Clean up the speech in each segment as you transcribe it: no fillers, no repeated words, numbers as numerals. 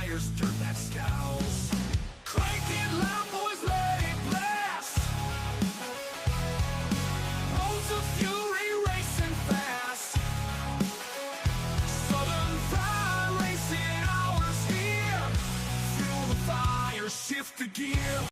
fires, dirt that scows. Crank it loud, boys, let it blast. Roads of fury racing fast. Southern pride racing hours here. Fuel the fire, shift the gear.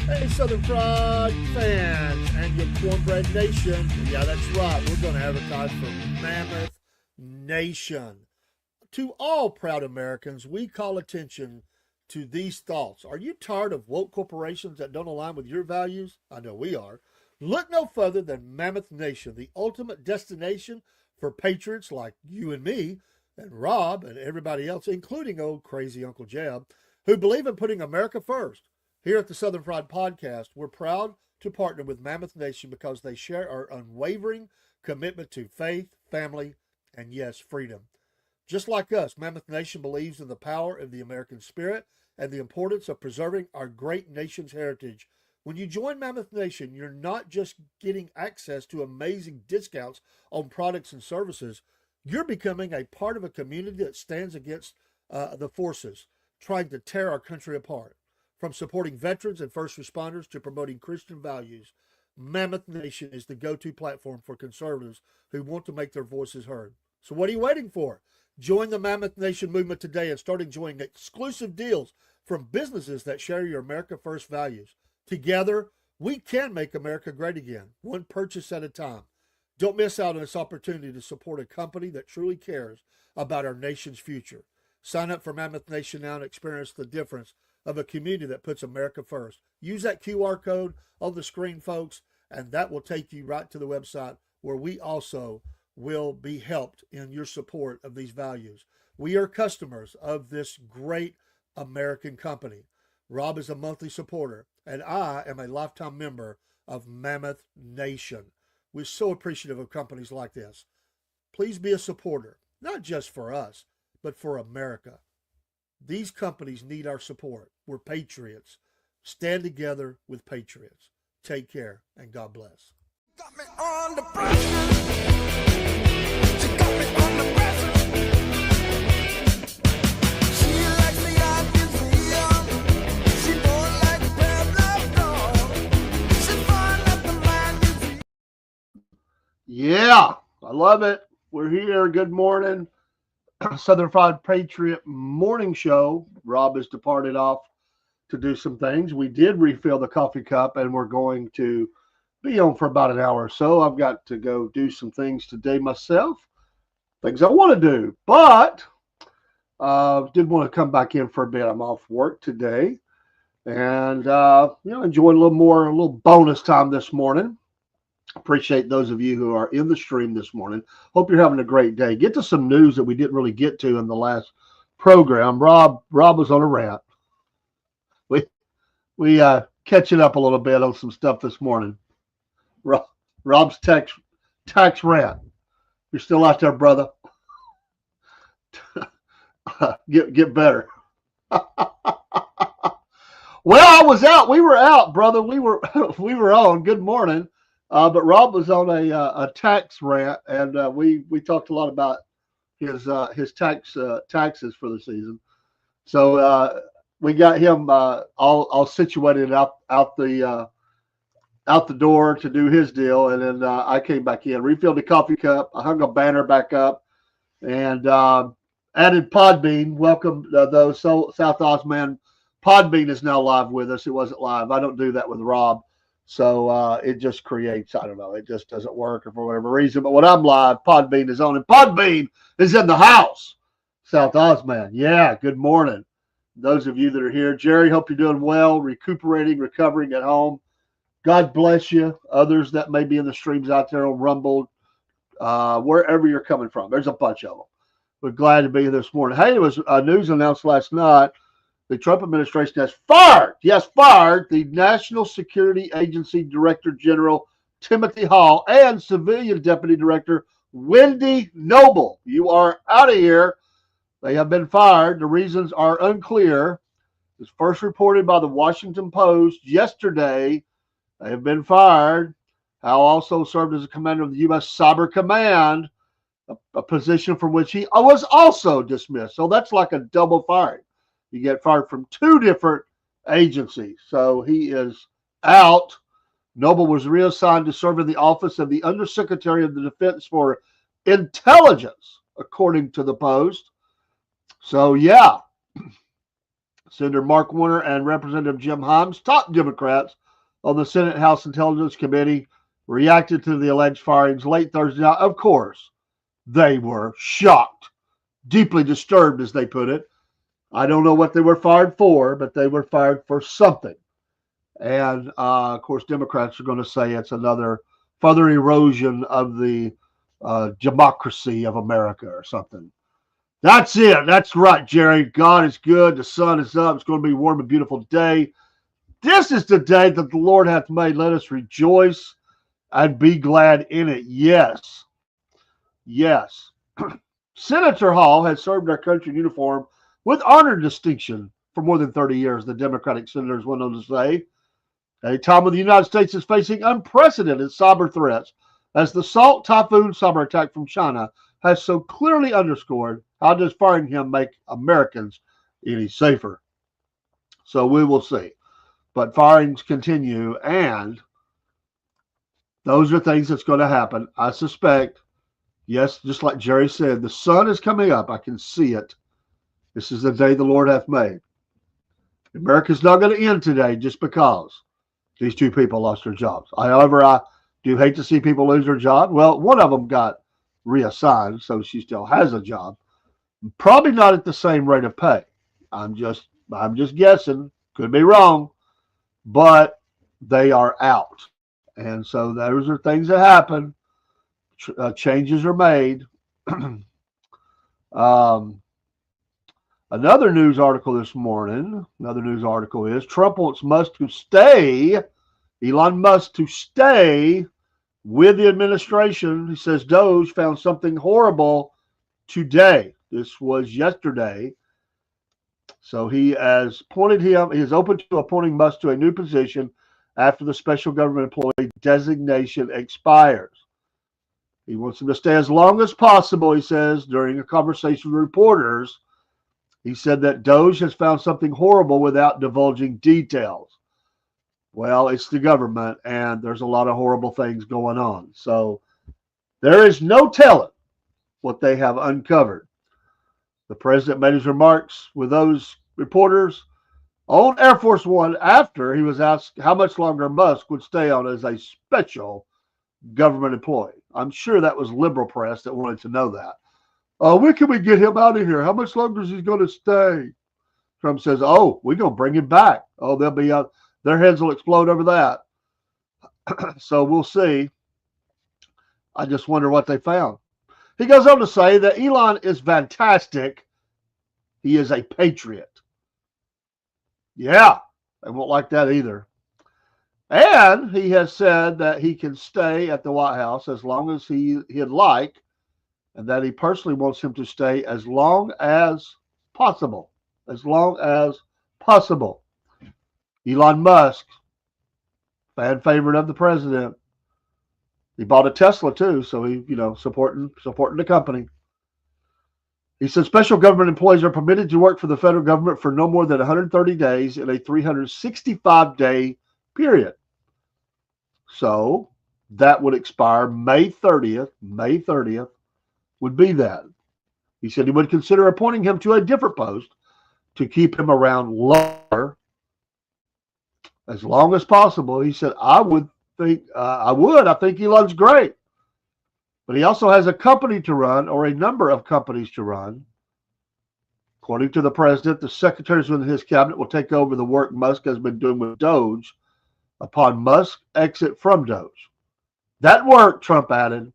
Hey, Southern Fried fans and your Cornbread Nation. Yeah, that's right. We're going to advertise for Mammoth Nation. To all proud Americans, we call attention to these thoughts. Are you tired of woke corporations that don't align with your values? I know we are. Look no further than Mammoth Nation, the ultimate destination for patriots like you and me, and Rob and everybody else, including old crazy Uncle Jeb, who believe in putting America first. Here at the Southern Fried Podcast, we're proud to partner with Mammoth Nation because they share our unwavering commitment to faith, family, and yes, freedom. Just like us, Mammoth Nation believes in the power of the American spirit and the importance of preserving our great nation's heritage When you join Mammoth Nation, you're not just getting access to amazing discounts on products and services, you're becoming a part of a community that stands against the forces trying to tear our country apart. From supporting veterans and first responders to promoting Christian values, Mammoth Nation is the go to platform for conservatives who want to make their voices heard. So, what are you waiting for? Join the Mammoth Nation movement today and start enjoying exclusive deals from businesses that share your America First values. Together, we can make America great again, one purchase at a time. Don't miss out on this opportunity to support a company that truly cares about our nation's future. Sign up for Mammoth Nation now and experience the difference of a community that puts America first. Use that QR code on the screen, folks, and that will take you right to the website where we also will be helped in your support of these values. We are customers of this great American company. Rob is a monthly supporter, and I am a lifetime member of Mammoth Nation. We're so appreciative of companies like this. Please be a supporter, not just for us, but for America. These companies need our support. We're patriots. Stand together with patriots. Take care, and God bless. Got me under pressure. She got me under pressure. She likes the art museum. She don't like Pablo dog. She find out the man museum. Yeah, I love it. We're here. Good morning. Southern Fried Patriot morning show. Rob has departed off to do some things. We did refill the coffee cup, and we're going to be on for about an hour or so. I've got to go do some things today myself, things I want to do, but did want to come back in for a bit. I'm off work today, and enjoying a little bonus time this morning. Appreciate those of you who are in the stream this morning. Hope you're having a great day. Get to some news that we didn't really get to in the last program. Rob was on a rant. We catching up a little bit on some stuff this morning. Rob's tax rant. You're still out there, brother. Get better. Well, I was out. We were out, brother. We were on. Good morning. But Rob was on a tax rant, and we talked a lot about his taxes for the season. So we got him all situated out the door to do his deal, and then I came back in, refilled the coffee cup, I hung a banner back up, and added Podbean. Welcome those South Osman. Podbean is now live with us. It wasn't live. I don't do that with Rob. So it just creates, I don't know, it just doesn't work or for whatever reason. But when I'm live, Podbean is on, and Podbean is in the house. South Osman. Yeah, good morning. Those of you that are here. Jerry, hope you're doing well, recovering at home. God bless you. Others that may be in the streams out there on Rumble, wherever you're coming from. There's a bunch of them. We're glad to be here this morning. Hey, there was news announced last night. The Trump administration has fired the National Security Agency Director General Timothy Hall and Civilian Deputy Director Wendy Noble. You are out of here. They have been fired. The reasons are unclear. It was first reported by the Washington Post yesterday. They have been fired. Hall also served as a commander of the U.S. Cyber Command, a position from which he was also dismissed. So that's like a double firing. You get fired from two different agencies. So he is out. Noble was reassigned to serve in the office of the Undersecretary of the Defense for Intelligence, according to the Post. So, yeah. Senator Mark Warner and Representative Jim Himes, top Democrats on the Senate House Intelligence Committee, reacted to the alleged firings late Thursday night. Of course, they were shocked, deeply disturbed, as they put it. I don't know what they were fired for, but they were fired for something. And, of course, Democrats are going to say it's another further erosion of the democracy of America or something. That's it. That's right, Jerry. God is good. The sun is up. It's going to be a warm and beautiful day. This is the day that the Lord hath made. Let us rejoice and be glad in it. Yes. Yes. Senator Hall has served our country in uniform with honor and distinction for more than 30 years, the Democratic senators went on to say. A time when the United States is facing unprecedented cyber threats, as the Salt Typhoon cyber attack from China has so clearly underscored, how does firing him make Americans any safer? So we will see. But firings continue, and those are things that's going to happen. I suspect, yes, just like Jerry said, the sun is coming up. I can see it. This is the day the Lord hath made. America's not going to end today just because these two people lost their jobs. However, I do hate to see people lose their job. Well, one of them got reassigned, so she still has a job. Probably not at the same rate of pay. I'm just guessing. Could be wrong, but they are out. And so those are things that happen. Changes are made. Another news article this morning. Another news article is Trump wants Musk to stay. Elon Musk to stay with the administration. He says Doge found something horrible today. This was yesterday. So he has appointed him. He is open to appointing Musk to a new position after the special government employee designation expires. He wants him to stay as long as possible, he says, during a conversation with reporters. He said that Doge has found something horrible without divulging details. Well, it's the government, and there's a lot of horrible things going on. So there is no telling what they have uncovered. The president made his remarks with those reporters on Air Force One after he was asked how much longer Musk would stay on as a special government employee. I'm sure that was liberal press that wanted to know that. When can we get him out of here? How much longer is he going to stay? Trump says, oh, we're going to bring him back. Oh, they'll be their heads will explode over that. So we'll see. I just wonder what they found. He goes on to say that Elon is fantastic. He is a patriot. Yeah, they won't like that either. And he has said that he can stay at the White House as long as he'd like, and that he personally wants him to stay as long as possible. As long as possible. Elon Musk, fan favorite of the president. He bought a Tesla too, so he, supporting the company. He said special government employees are permitted to work for the federal government for no more than 130 days in a 365-day period. So that would expire May 30th. May 30th would be that. He said he would consider appointing him to a different post to keep him around longer, as long as possible. He said, I think Elon's great. But he also has a company to run, or a number of companies to run. According to the president, the secretaries within his cabinet will take over the work Musk has been doing with Doge upon Musk's exit from Doge. That work, Trump added,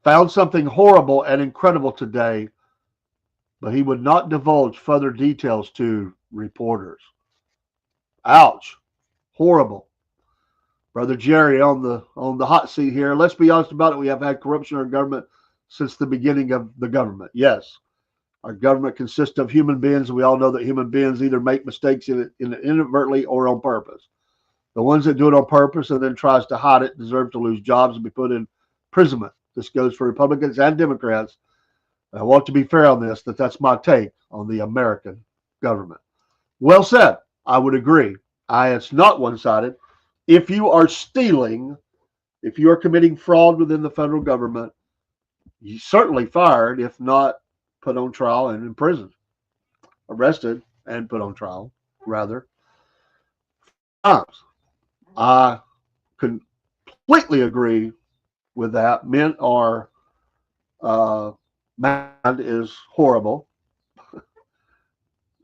found something horrible and incredible today, but he would not divulge further details to reporters. Ouch. Horrible. Brother Jerry on the hot seat here. Let's be honest about it. We have had corruption in our government since the beginning of the government. Yes. Our government consists of human beings, and we all know that human beings either make mistakes inadvertently or on purpose. The ones that do it on purpose and then tries to hide it deserve to lose jobs and be put in imprisonment. This goes for Republicans and Democrats. I want to be fair on this, that's my take on the American government. Well said. I would agree. It's not one-sided. If you are stealing, if you are committing fraud within the federal government, you certainly fired, if not put on trial and imprisoned. Arrested and put on trial, rather. I completely agree with that. Men are, man is horrible.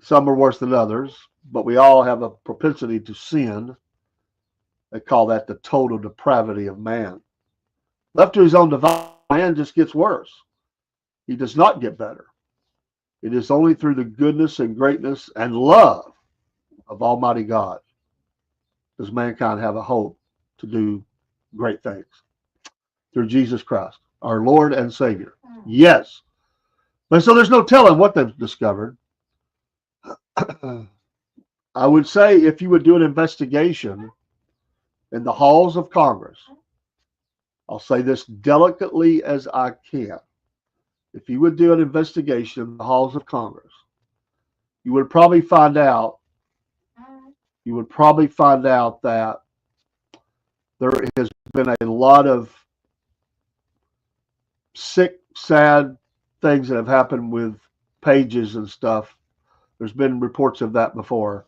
Some are worse than others, but we all have a propensity to sin. They call that the total depravity of man. Left to his own device, man just gets worse. He does not get better. It is only through the goodness and greatness and love of Almighty God does mankind have a hope to do great things. Through Jesus Christ, our Lord and Savior. Yes. But so there's no telling what they've discovered. I would say if you would do an investigation in the halls of Congress, I'll say this delicately as I can. If you would do an investigation in the halls of Congress, you would probably find out that there has been a lot of sick, sad things that have happened with pages and stuff. There's been reports of that before.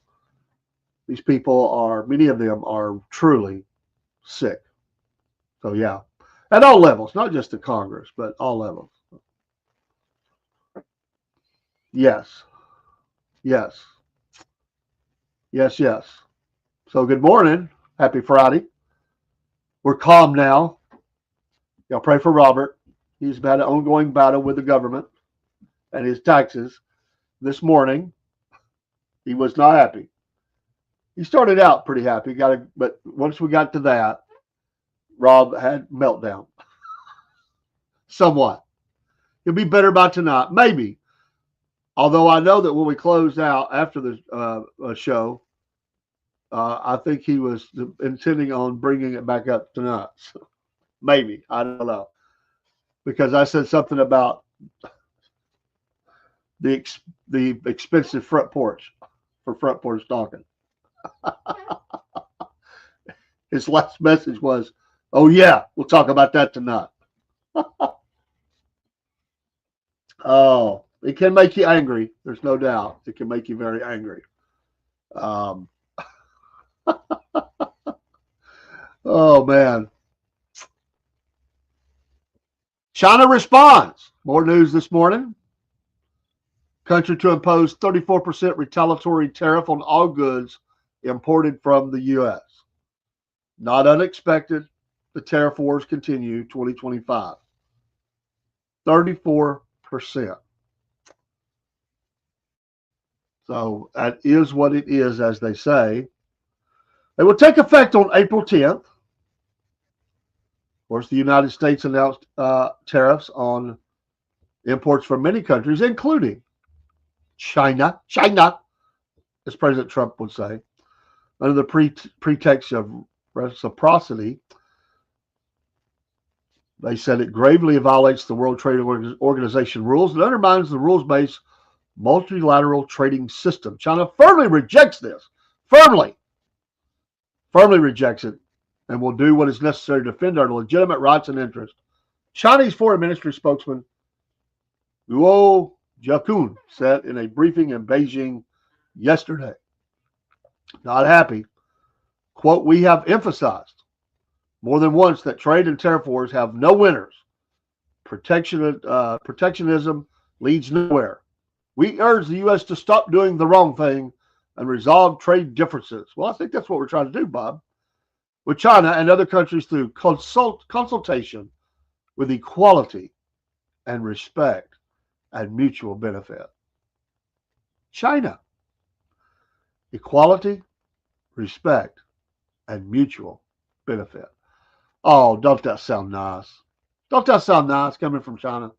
These people are, many of them are truly sick. So, yeah, at all levels, not just the Congress, but all levels. Yes, yes, yes. So, good morning. Happy Friday. We're calm now. Y'all pray for Robert. He's had an ongoing battle with the government and his taxes. This morning, he was not happy. He started out pretty happy, but once we got to that, Rob had meltdown. Somewhat. He'll be better by tonight, maybe. Although I know that when we closed out after the show, I think he was intending on bringing it back up tonight. So maybe. I don't know. Because I said something about the expensive front porch for front porch talking. His last message was, "Oh yeah, we'll talk about that tonight." Oh, it can make you angry. There's no doubt. It can make you very angry. Oh man. China responds. More news this morning. Country to impose 34% retaliatory tariff on all goods imported from the U.S. Not unexpected. The tariff wars continue 2025. 34%. So that is what it is, as they say. It will take effect on April 10th. Of course, the United States announced tariffs on imports from many countries, including China, as President Trump would say, under the pretext of reciprocity. They said it gravely violates the World Trade Organization rules and undermines the rules-based multilateral trading system. China firmly rejects this. Firmly rejects it, and will do what is necessary to defend our legitimate rights and interests. Chinese Foreign Ministry spokesman Luo Jiakun said in a briefing in Beijing yesterday. Not happy. Quote, "We have emphasized more than once that trade and tariff wars have no winners. Protectionism leads nowhere. We urge the U.S. to stop doing the wrong thing and resolve trade differences." Well, I think that's what we're trying to do, Bob, with China and other countries through consultation with equality and respect and mutual benefit. China. Equality, respect, and mutual benefit. Oh, don't that sound nice? Don't that sound nice coming from China?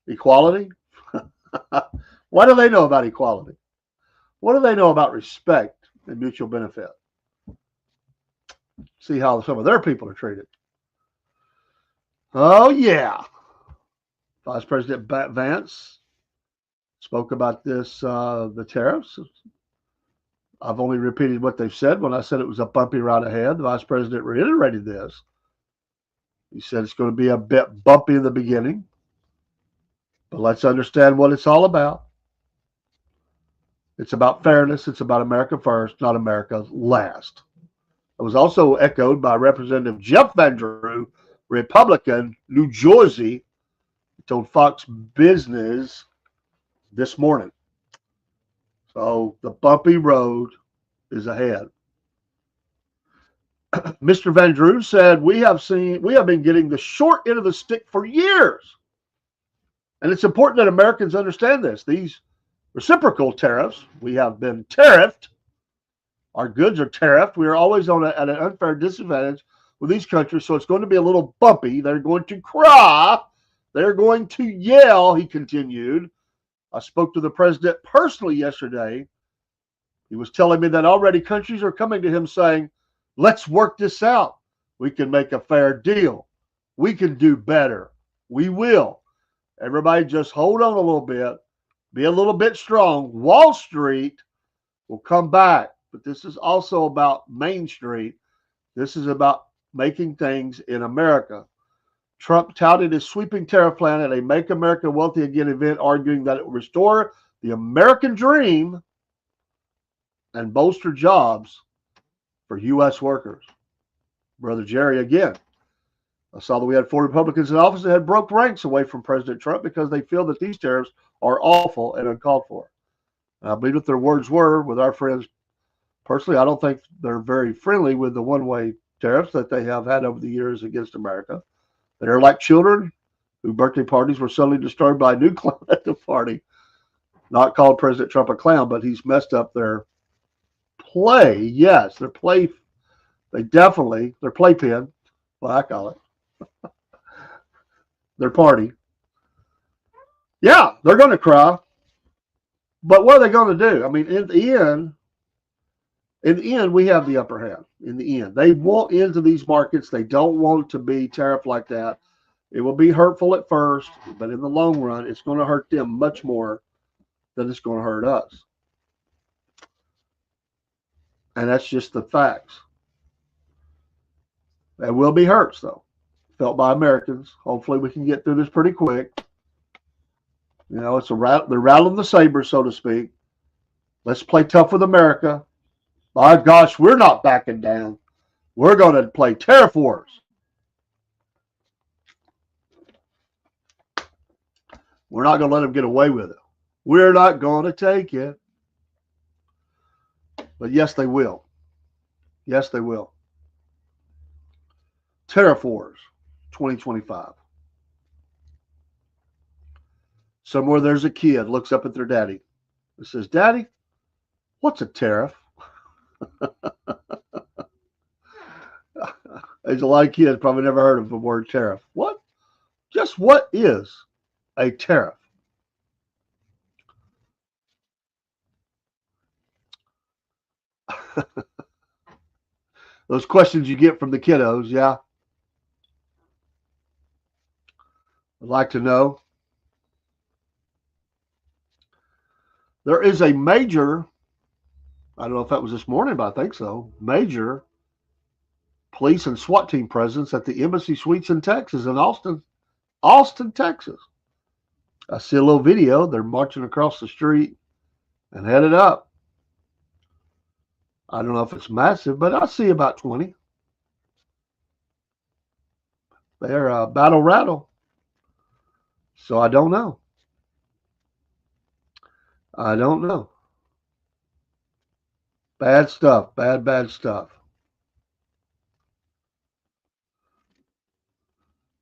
Equality? What do they know about equality? What do they know about respect and mutual benefit? See how some of their people are treated. Oh, yeah. Vice President Vance spoke about this, the tariffs. I've only repeated what they've said. When I said it was a bumpy ride ahead, the Vice President reiterated this. He said it's going to be a bit bumpy in the beginning, but let's understand what it's all about. It's about fairness. It's about America first, not America last. It was also echoed by Representative Jeff Van Drew, Republican, New Jersey, told Fox Business this morning. So the bumpy road is ahead. Mr. Van Drew said, we have been getting the short end of the stick for years. And it's important that Americans understand this. These reciprocal tariffs, we have been tariffed. Our goods are tariffed. We are always at an unfair disadvantage with these countries. So it's going to be a little bumpy. They're going to cry. They're going to yell, he continued. I spoke to the president personally yesterday He was telling me that already countries are coming to him saying, let's work this out. We can make a fair deal. We can do better. We will. Everybody just hold on a little bit. Be a little bit strong. Wall Street will come back. But this is also about Main Street. This is about making things in America. Trump touted his sweeping tariff plan at a Make America Wealthy Again event, arguing that it will restore the American dream and bolster jobs for U.S. workers. Brother Jerry, again, I saw that we had 4 Republicans in office that had broke ranks away from President Trump because they feel that these tariffs are awful and uncalled for. And I believe what their words were with our friends. Personally, I don't think they're very friendly with the one-way tariffs that they have had over the years against America. They're like children whose birthday parties were suddenly disturbed by a new clown at the party. Not called President Trump a clown, but he's messed up their play. Yes, their play. Their playpen, well, I call it. Their party. Yeah, they're going to cry. But what are they going to do? I mean, in the end, we have the upper hand. In the end, they want into these markets. They don't want to be tariffed like that. It will be hurtful at first, but in the long run, it's going to hurt them much more than it's going to hurt us. And that's just the facts. There will be hurts, though, felt by Americans. Hopefully, we can get through this pretty quick. You know, they're rattling the saber, so to speak. Let's play tough with America. My gosh, we're not backing down. We're going to play tariff wars. We're not going to let them get away with it. We're not going to take it. But yes, they will. Yes, they will. Tariff Wars 2025. Somewhere there's a kid looks up at their daddy and says, Daddy, what's a tariff? There's a lot of kids probably never heard of the word tariff. What? Just what is a tariff? Those questions you get from the kiddos, yeah. I'd like to know. There is a major, I don't know if that was this morning, but I think so, major police and SWAT team presence at the Embassy Suites in Texas, in Austin, Texas. I see a little video. They're marching across the street and headed up. I don't know if it's massive, but I see about 20. They're battle rattle. So I don't know. I don't know. Bad stuff. Bad stuff.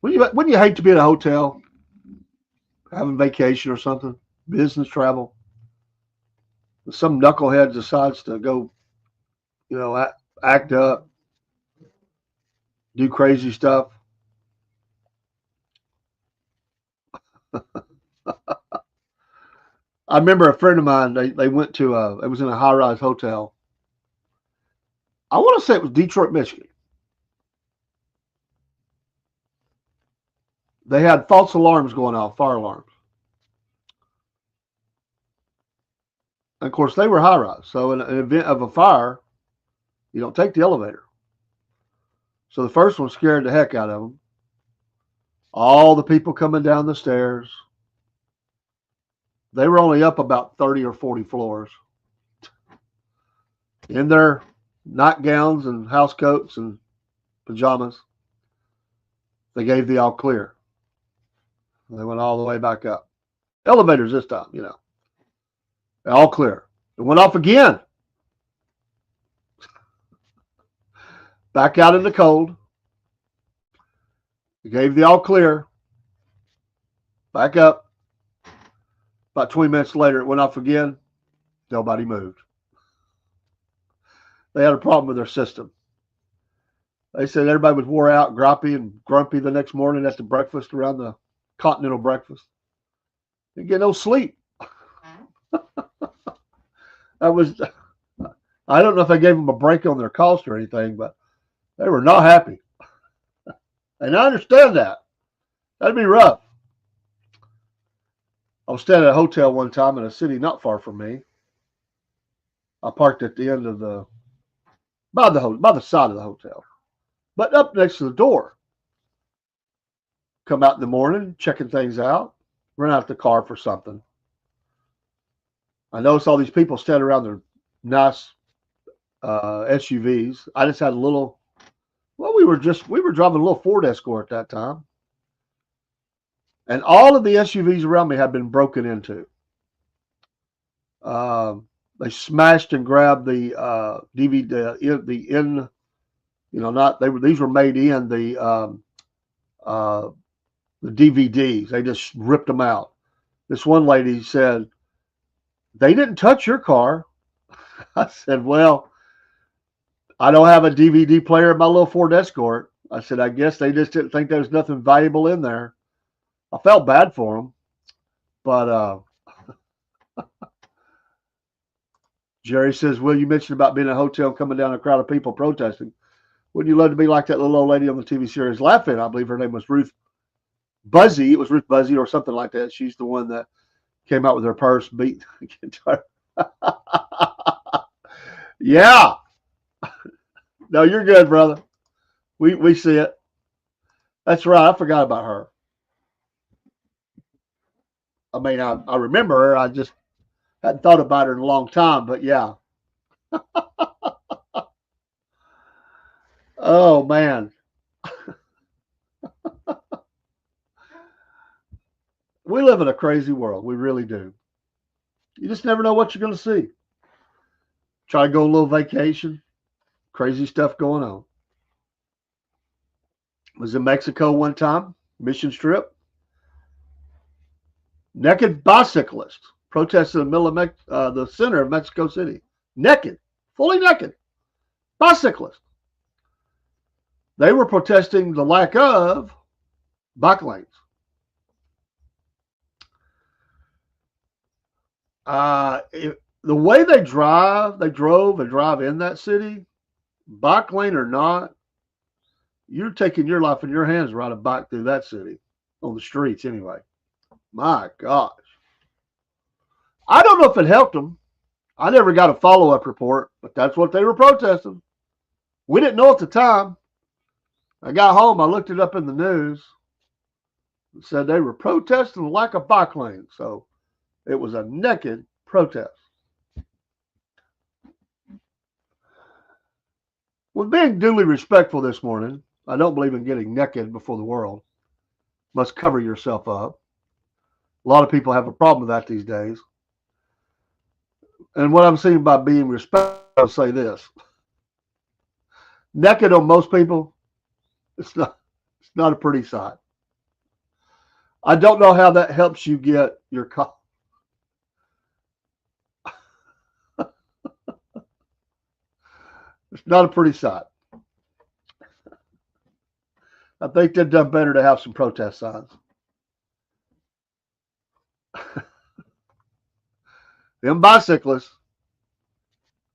Wouldn't you hate to be at a hotel, having vacation or something, business travel, and some knucklehead decides to go, you know, act up, do crazy stuff? I remember a friend of mine, they went to it was in a high-rise hotel. I want to say it was Detroit, Michigan. They had false alarms going off, fire alarms. And of course, they were high-rise. So in an event of a fire, you don't take the elevator. So the first one scared the heck out of them. All the people coming down the stairs. They were only up about 30 or 40 floors. In their nightgowns and house coats and pajamas. They gave the all clear. They went all the way back up. Elevators this time, you know. All clear. It went off again. Back out in the cold. They gave the all clear. Back up. About 20 minutes later, it went off again. Nobody moved. They had a problem with their system. They said everybody was wore out, grumpy the next morning at the breakfast around the continental breakfast. Didn't get no sleep. That was I don't know if I gave them a break on their cost or anything, but they were not happy. And I understand that. That'd be rough. I was staying at a hotel one time in a city not far from me. I parked at the end of by the side of the hotel, but up next to the door. Come out in the morning, checking things out, run out the car for something. I noticed all these people standing around their nice SUVs. I just had a little. Well, we were driving a little Ford Escort at that time, and all of the SUVs around me had been broken into. They smashed and grabbed the DVD, the in, not they were these were made in the DVDs. They just ripped them out. This one lady said, "They didn't touch your car." I said, "Well, I don't have a DVD player in my little Ford Escort." I said, "I guess they just didn't think there was nothing valuable in there." I felt bad for them, but Jerry says, "Well, you mentioned about being in a hotel and coming down a crowd of people protesting. Wouldn't you love to be like that little old lady on the TV series Laughing?" I believe her name was Ruth Buzzy. It was Ruth Buzzy or something like that. She's the one that came out with her purse, beat the guitar. Yeah. No, you're good, brother. We see it. That's right. I forgot about her. I mean, I remember her. I just hadn't thought about her in a long time, but yeah. Oh, man. We live in a crazy world. We really do. You just never know what you're going to see. Try to go on a little vacation. Crazy stuff going on. Was in Mexico one time, mission trip. Naked bicyclists protested in the middle of the center of Mexico City. Naked, fully naked. Bicyclists. They were protesting the lack of bike lanes. The way they drove and drive in that city, bike lane or not, you're taking your life in your hands to ride a bike through that city, on the streets anyway. My gosh. I don't know if it helped them. I never got a follow-up report, but that's what they were protesting. We didn't know at the time. I got home, I looked it up in the news. It said they were protesting the lack of bike lanes. So it was a naked protest. With being duly respectful this morning, I don't believe in getting naked before the world. Must cover yourself up. A lot of people have a problem with that these days. And what I'm saying by being respectful, I'll say this. Naked on most people, it's not a pretty sight. I don't know how that helps you get your car. It's not a pretty sight. I think they've done better to have some protest signs. Them bicyclists,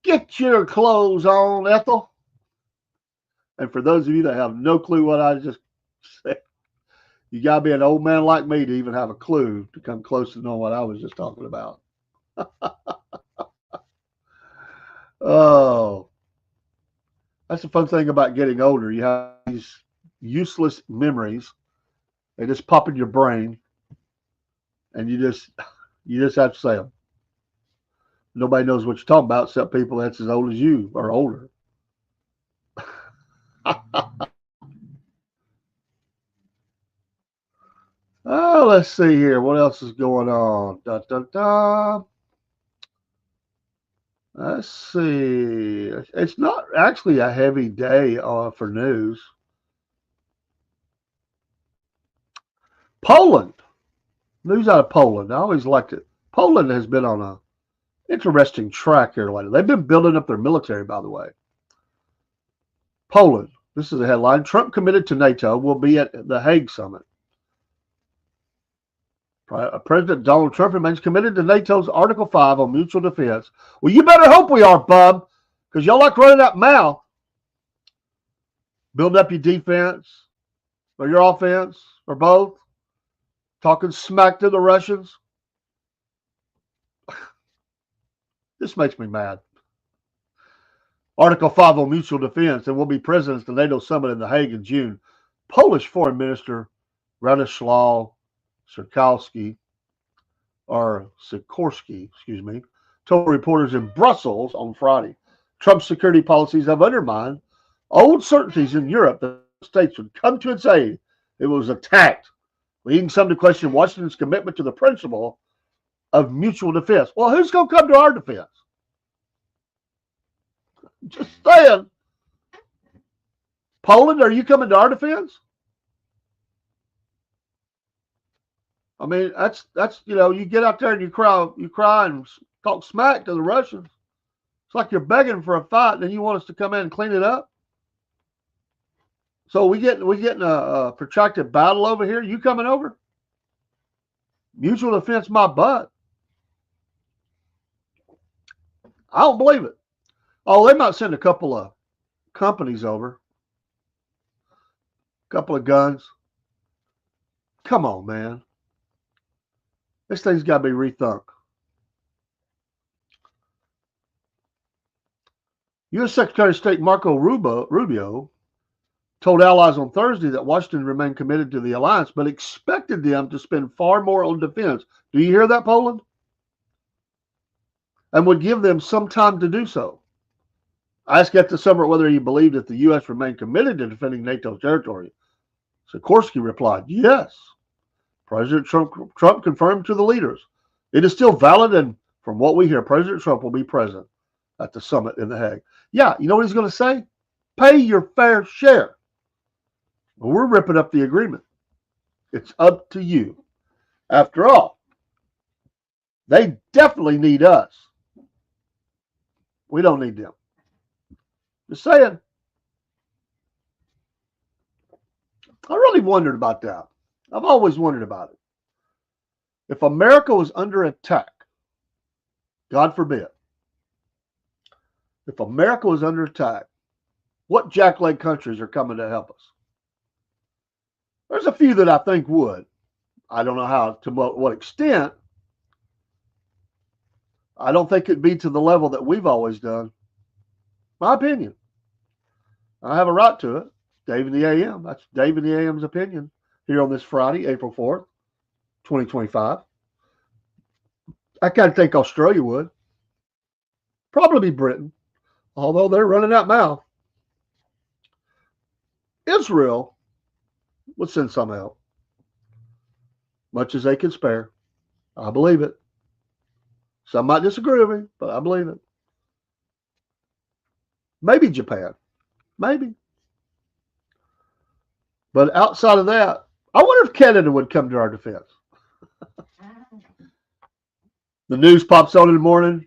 get your clothes on, Ethel. And for those of you that have no clue what I just said, you got to be an old man like me to even have a clue to come close to knowing what I was just talking about. Oh, that's the fun thing about getting older. You have these useless memories. They just pop in your brain, and you just have to say them. Nobody knows what you're talking about except people that's as old as you or older. Oh, let's see here. What else is going on? Da, da, da. Let's see. It's not actually a heavy day for news. Poland. News out of Poland. I always liked it. Poland has been on a interesting track here lately. They've been building up their military, by the way. Poland. This is a headline. Trump committed to NATO, will be at the Hague summit. President Donald Trump remains committed to NATO's Article 5 on mutual defense. Well, you better hope we are, bub. Because y'all like running that mouth, building up your defense or your offense or both, talking smack to the Russians. This makes me mad. Article 5 on mutual defense and will be president of the NATO summit in The Hague in June. Polish Foreign Minister Radoslaw Sikorski, told reporters in Brussels on Friday, Trump's security policies have undermined old certainties in Europe that the states would come to its aid. It was attacked, leading some to question Washington's commitment to the principle of mutual defense. Well, who's going to come to our defense? Just saying. Poland, are you coming to our defense? I mean, that's you get out there and you cry and talk smack to the Russians. It's like you're begging for a fight, and then you want us to come in and clean it up. So we getting a protracted battle over here. You coming over? Mutual defense, my butt. I don't believe it. Oh, they might send a couple of companies over. A couple of guns. Come on, man. This thing's got to be rethunk. U.S. Secretary of State Marco Rubio told allies on Thursday that Washington remained committed to the alliance, but expected them to spend far more on defense. Do you hear that, Poland? And would give them some time to do so. Asked at the summit whether he believed that the U.S. remained committed to defending NATO territory, Sikorski replied, yes. President Trump confirmed to the leaders. It is still valid, and from what we hear, President Trump will be present at the summit in The Hague. Yeah, you know what he's going to say? Pay your fair share. Well, we're ripping up the agreement. It's up to you. After all, they definitely need us. We don't need them. Just saying. I really wondered about that. I've always wondered about it. If America was under attack, God forbid, if America was under attack, what jackleg countries are coming to help us? There's a few that I think would. I don't know how, to what extent. I don't think it'd be to the level that we've always done. My opinion. I have a right to it. Dave in the AM. That's Dave in the AM's opinion here on this Friday, April 4th, 2025. I kind of think Australia would. Probably Britain, although they're running that mouth. Israel would send some help, much as they can spare. I believe it. Some might disagree with me, but I believe it. Maybe Japan. Maybe. But outside of that, I wonder if Canada would come to our defense. The news pops on in the morning.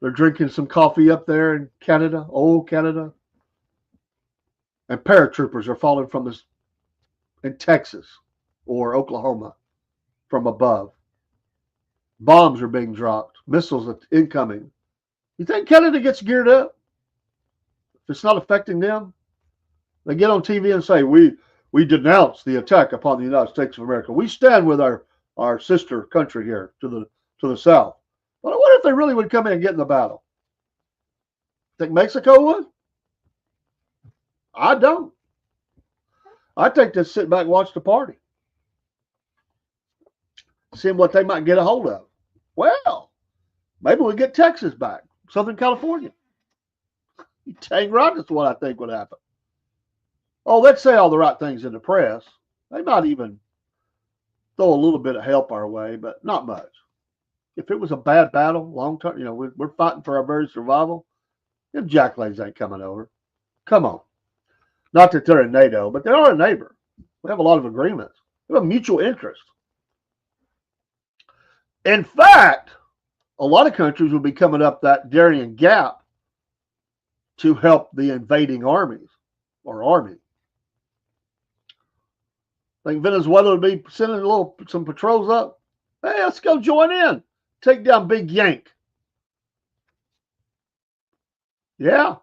They're drinking some coffee up there in Canada, old Canada. And paratroopers are falling from this in Texas or Oklahoma from above. Bombs are being dropped. Missiles are incoming. You think Canada gets geared up? If it's not affecting them, they get on TV and say, we denounce the attack upon the United States of America. We stand with our sister country here to the south. But I wonder if they really would come in and get in the battle. Think Mexico would? I don't. I think they'd sit back and watch the party. Seeing what they might get a hold of. Well, maybe we get Texas back. Southern California. You dang right, that's what I think would happen. Oh, let's say all the right things in the press. They might even throw a little bit of help our way, but not much. If it was a bad battle, long term, we're fighting for our very survival, them jacklegs ain't coming over. Come on. Not that they're in NATO, but they are a neighbor. We have a lot of agreements. We have a mutual interest. In fact, a lot of countries will be coming up that Darien Gap to help the invading armies or army. I think Venezuela would be sending some patrols up. Hey, let's go join in. Take down Big Yank. Yeah,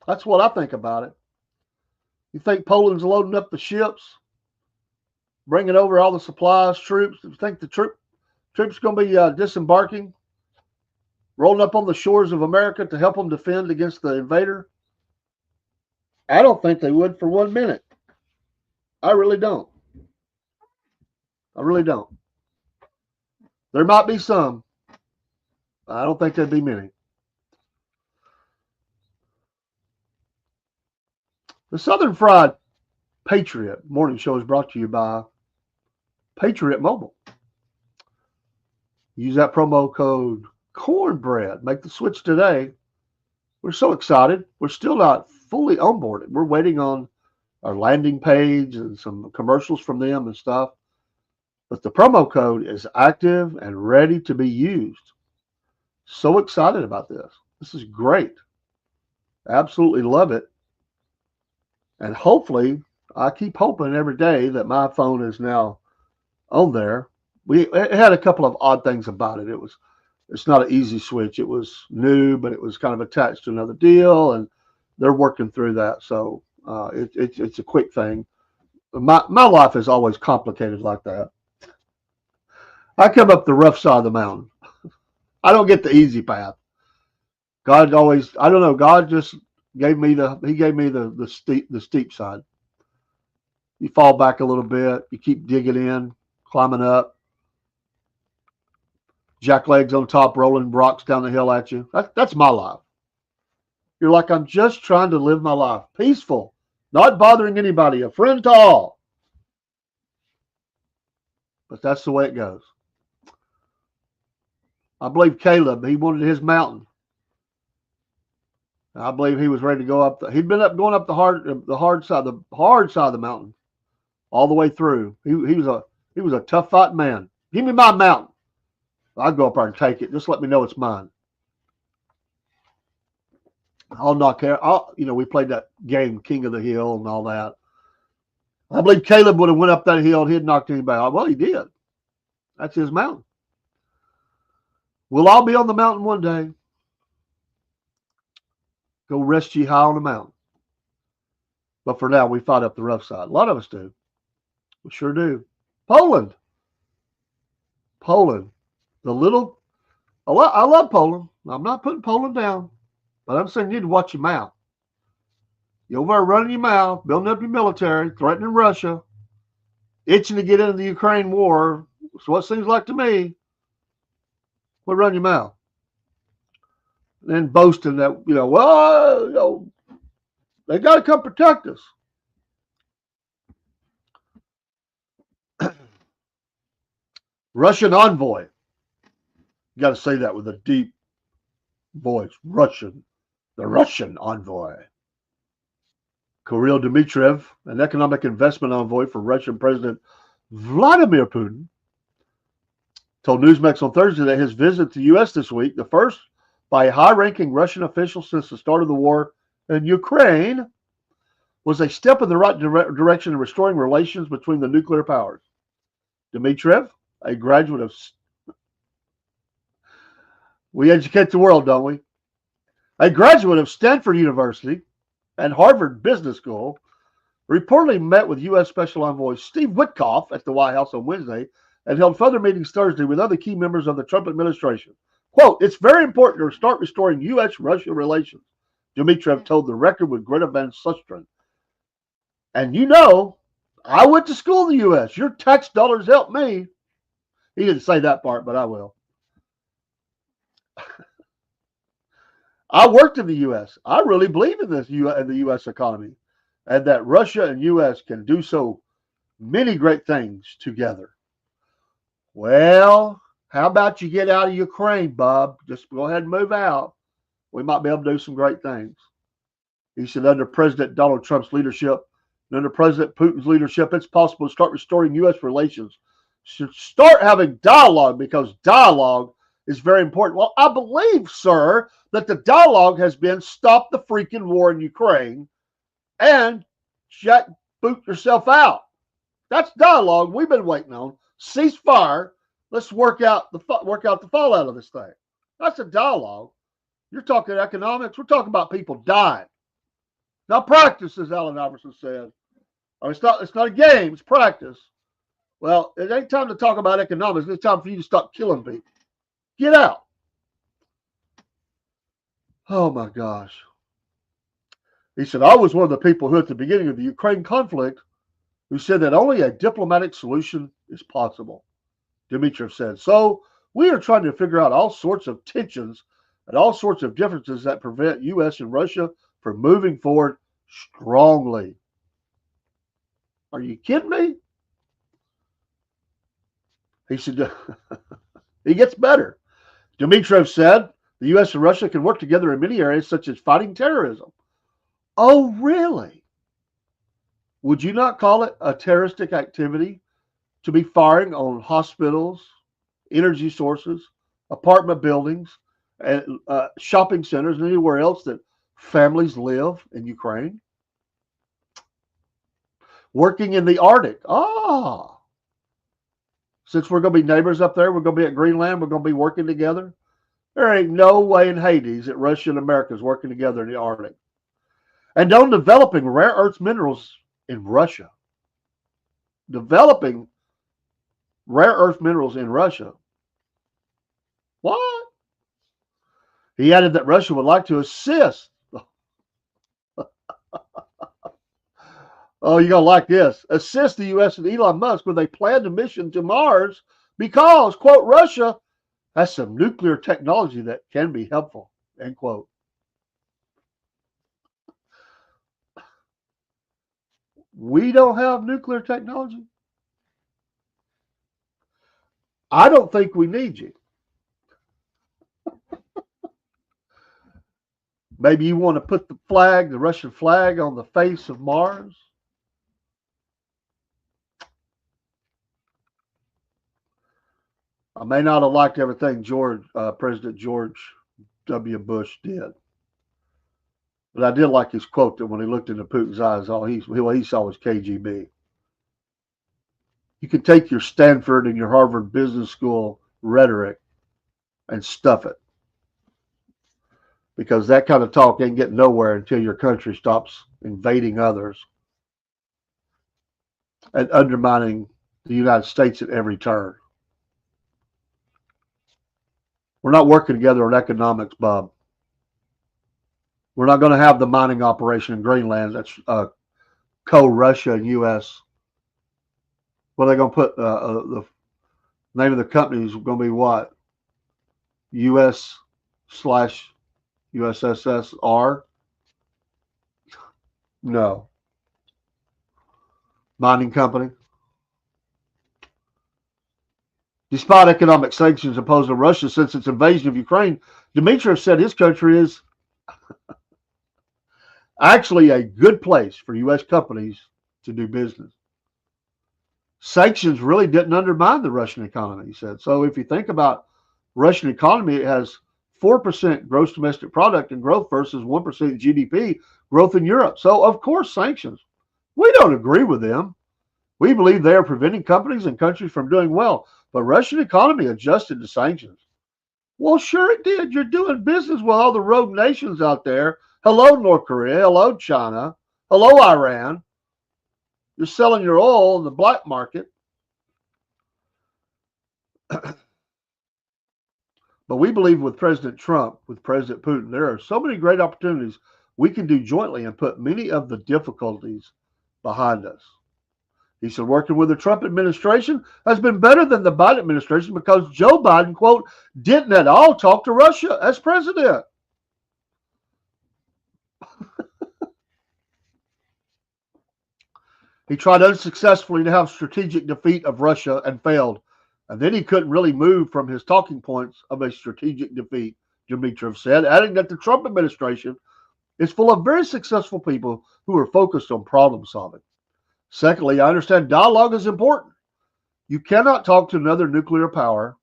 that's what I think about it. You think Poland's loading up the ships, bringing over all the supplies, troops? You think the troops going to be disembarking, rolling up on the shores of America to help them defend against the invader? I don't think they would for 1 minute. I really don't. I really don't. There might be some. I don't think there'd be many. The Southern Fried Patriot morning show is brought to you by Patriot Mobile. Use that promo code cornbread. Make the switch today. We're so excited. We're still not fully onboarded. We're waiting on our landing page and some commercials from them and stuff. But the promo code is active and ready to be used. So excited about this. This is great. Absolutely love it. And hopefully, I keep hoping every day that my phone is now on there. It had a couple of odd things about it. It's not an easy switch. It was new, but it was kind of attached to another deal, and they're working through that. So it's a quick thing. My life is always complicated like that. I come up the rough side of the mountain. I don't get the easy path. God always, I don't know. God just gave me the steep side. You fall back a little bit. You keep digging in, climbing up. Jack legs on top, rolling rocks down the hill at you. That's my life. You're like, I'm just trying to live my life. Peaceful, not bothering anybody, a friend to all. But that's the way it goes. I believe Caleb, he wanted his mountain. I believe he was ready to go up. He'd been going up the hard side of the mountain, all the way through. He was a tough fighting man. Give me my mountain. I'll go up there and take it. Just let me know it's mine. I'll not care. We played that game, King of the Hill, and all that. I believe Caleb would have went up that hill and he'd knocked anybody out. Well, he did. That's his mountain. We'll all be on the mountain one day. Go rest ye high on the mountain. But for now, we fight up the rough side. A lot of us do. We sure do. Poland. I love Poland. I'm not putting Poland down, but I'm saying you need to watch your mouth. You're over there running your mouth, building up your military, threatening Russia, itching to get into the Ukraine war. That's what it seems like to me. Well, run your mouth. And then boasting that, they got to come protect us. Russian envoy. You got to say that with a deep voice. The Russian envoy. Kirill Dmitriev, an economic investment envoy for Russian President Vladimir Putin, told Newsmax on Thursday that his visit to the U.S. this week, the first by a high-ranking Russian official since the start of the war in Ukraine, was a step in the right direction in restoring relations between the nuclear powers. Dmitriev, a graduate of... We educate the world, don't we? A graduate of Stanford University and Harvard Business School, reportedly met with U.S. Special Envoy Steve Witkoff at the White House on Wednesday and held further meetings Thursday with other key members of the Trump administration. Quote, it's very important to start restoring U.S.-Russia relations, Dmitriev told the Record with Greta Van Susteren. And I went to school in the U.S. Your tax dollars helped me. He didn't say that part, but I will. I worked in the U.S. I really believe in the U.S. economy and that Russia and U.S. can do so many great things together. Well, how about you get out of Ukraine, Bob? Just go ahead and move out. We might be able to do some great things. He said under President Donald Trump's leadership and under President Putin's leadership, it's possible to start restoring U.S. relations. Should start having dialogue because dialogue is very important. Well, I believe, sir, that the dialogue has been stop the freaking war in Ukraine and boot yourself out. That's dialogue we've been waiting on. Cease fire. Let's work out the fallout of this thing. That's a dialogue. You're talking economics. We're talking about people dying. Now practice, as Allen Iverson said. It's not a game, it's practice. Well, it ain't time to talk about economics. It's time for you to stop killing people. Get out. Oh my gosh. He said, I was one of the people who at the beginning of the Ukraine conflict who said that only a diplomatic solution is possible. Dmitriev said, so we are trying to figure out all sorts of tensions and all sorts of differences that prevent U.S. and Russia from moving forward strongly. Are you kidding me? He said, he gets better. Dmitriev said the U.S. and Russia can work together in many areas such as fighting terrorism. Oh, really? Would you not call it a terroristic activity to be firing on hospitals, energy sources, apartment buildings, and shopping centers, and anywhere else that families live in Ukraine? Working in the Arctic. Since we're going to be neighbors up there, we're going to be at Greenland, we're going to be working together. There ain't no way in Hades that Russia and America is working together in the Arctic. And on developing rare earth minerals in Russia. Developing rare earth minerals in Russia. What? He added that Russia would like to assist. Oh, you're going to like this. Assist the U.S. and Elon Musk with a planned mission to Mars because, quote, Russia has some nuclear technology that can be helpful, end quote. We don't have nuclear technology. I don't think we need you. Maybe you want to put the Russian flag, on the face of Mars. I may not have liked everything President George W. Bush did. But I did like his quote that when he looked into Putin's eyes, all he saw was KGB. You can take your Stanford and your Harvard Business School rhetoric and stuff it. Because that kind of talk ain't getting nowhere until your country stops invading others and undermining the United States at every turn. We're not working together on economics, Bob. We're not going to have the mining operation in Greenland. That's co-Russia and U.S. What are they going to put? The name of the company is going to be what? U.S./USSR? No. Mining company. Despite economic sanctions imposed on Russia since its invasion of Ukraine, Dmitriev said his country is actually a good place for U.S. companies to do business. Sanctions really didn't undermine the Russian economy, he said. So if you think about Russian economy, it has 4% gross domestic product and growth versus 1% GDP growth in Europe. So, of course, sanctions. We don't agree with them. We believe they are preventing companies and countries from doing well. But Russian economy adjusted to sanctions. Well, sure it did. You're doing business with all the rogue nations out there. Hello, North Korea. Hello, China. Hello, Iran. You're selling your oil in the black market. But we believe with President Trump, with President Putin, there are so many great opportunities we can do jointly and put many of the difficulties behind us. He said, working with the Trump administration has been better than the Biden administration because Joe Biden, quote, didn't at all talk to Russia as president. He tried unsuccessfully to have strategic defeat of Russia and failed. And then he couldn't really move from his talking points of a strategic defeat, Dmitriev said, adding that the Trump administration is full of very successful people who are focused on problem solving. Secondly, I understand dialogue is important. You cannot talk to another nuclear power,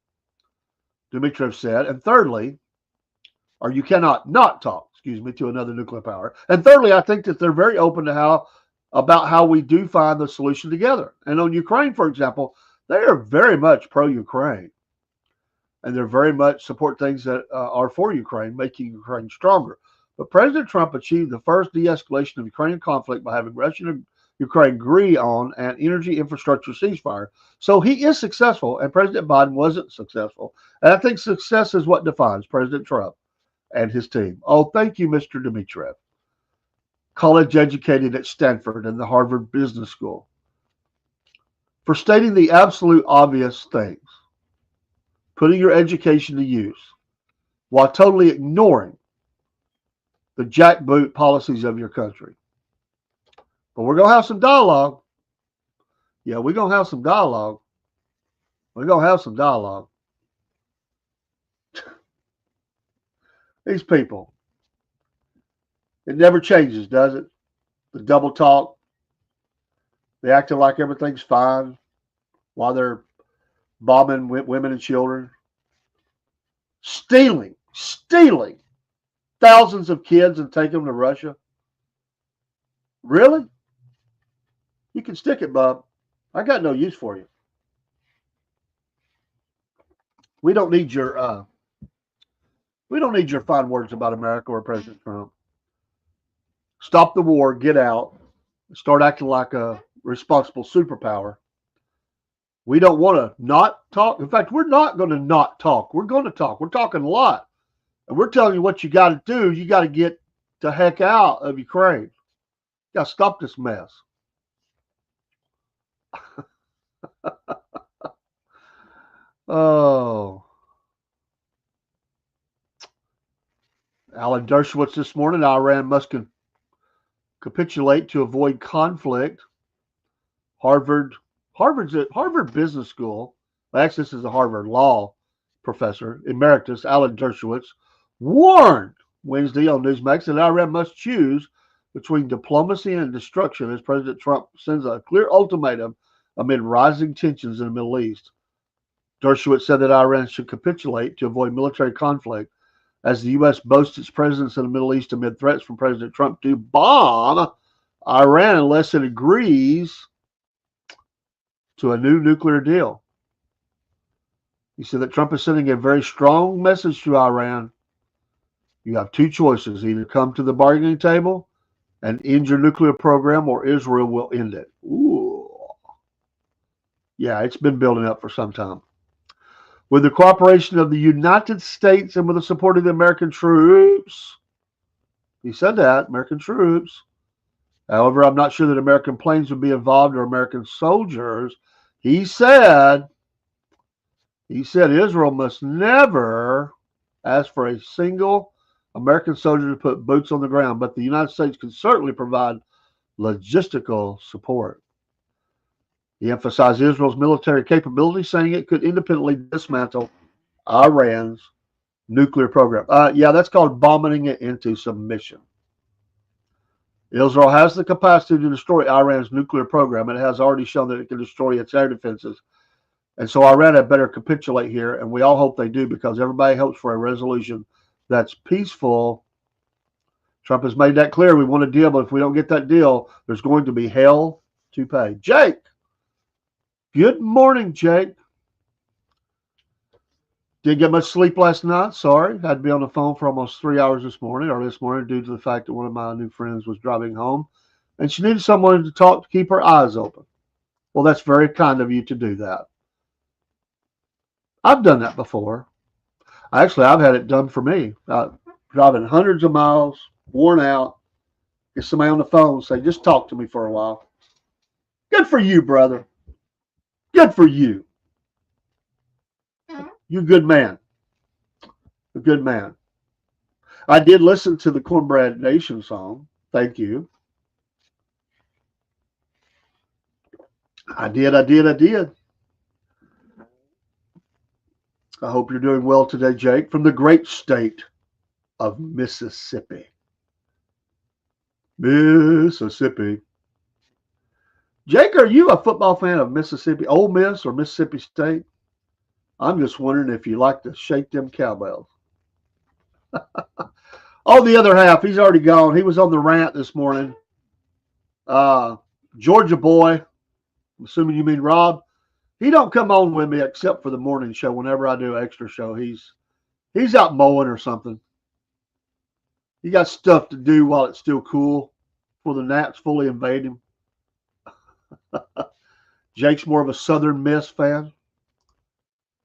Dmitriev said. And thirdly, or you cannot not talk, to another nuclear power. And thirdly, I think that they're very open to about how we do find the solution together. And on Ukraine, for example, they are very much pro-Ukraine. and they're very much support things that are for Ukraine, making Ukraine stronger. But President Trump achieved the first de-escalation of Ukrainian conflict by having Russia and Ukraine agree on an energy infrastructure ceasefire. So he is successful, and President Biden wasn't successful. And I think success is what defines President Trump and his team. Oh, thank you, Mr. Dmitriev. College educated at Stanford and the Harvard Business School, for stating the absolute obvious things, putting your education to use while totally ignoring the jackboot policies of your country. But we're going to have some dialogue. Yeah, we're going to have some dialogue. We're going to have some dialogue. These people, it never changes, does it? The double talk. They acting like everything's fine while they're bombing women and children. Stealing thousands of kids and taking them to Russia. Really? You can stick it, Bob. I got no use for you. We don't need your fine words about America or President Trump. Stop the war, get out, start acting like a responsible superpower. We don't want to not talk. In fact, we're not going to not talk. We're going to talk. We're talking a lot. And we're telling you what you got to do. You got to get the heck out of Ukraine. You got to stop this mess. Oh. Alan Dershowitz this morning, Iran must capitulate to avoid conflict. Harvard Business School, actually this is a Harvard law professor, emeritus, Alan Dershowitz, warned Wednesday on Newsmax that Iran must choose between diplomacy and destruction as President Trump sends a clear ultimatum amid rising tensions in the Middle East. Dershowitz said that Iran should capitulate to avoid military conflict as the U.S. boasts its presence in the Middle East amid threats from President Trump to bomb Iran unless it agrees to a new nuclear deal. He said that Trump is sending a very strong message to Iran. You have two choices: either come to the bargaining table and end your nuclear program, or Israel will end it. Ooh. Yeah, it's been building up for some time. With the cooperation of the United States and with the support of the American troops, he said that, American troops. However, I'm not sure that American planes would be involved or American soldiers. He said Israel must never ask for a single American soldier to put boots on the ground, but the United States can certainly provide logistical support. He emphasized Israel's military capability, saying it could independently dismantle Iran's nuclear program. Yeah, that's called bombing it into submission. Israel has the capacity to destroy Iran's nuclear program, and it has already shown that it can destroy its air defenses. And so Iran had better capitulate here, and we all hope they do, because everybody hopes for a resolution that's peaceful. Trump has made that clear. We want a deal, but if we don't get that deal, there's going to be hell to pay. Jake. Good morning, Jake. Didn't get much sleep last night. Sorry. Had to be on the phone for almost 3 hours this morning due to the fact that one of my new friends was driving home and she needed someone to talk to keep her eyes open. Well, that's very kind of you to do that. I've done that before. Actually, I've had it done for me. Driving hundreds of miles, worn out, get somebody on the phone and say, just talk to me for a while. Good for you, brother. Good for you. You're a good man. A good man. I did listen to the Cornbread Nation song. Thank you. I did. I hope you're doing well today, Jake, from the great state of Mississippi. Mississippi. Jake, are you a football fan of Mississippi, Ole Miss or Mississippi State? I'm just wondering if you like to shake them cowbells. Oh, the other half, he's already gone. He was on the rant this morning. Georgia boy, I'm assuming you mean Rob. He don't come on with me except for the morning show. Whenever I do an extra show, he's out mowing or something. He got stuff to do while it's still cool before the gnats fully invade him. Jake's more of a Southern Miss fan.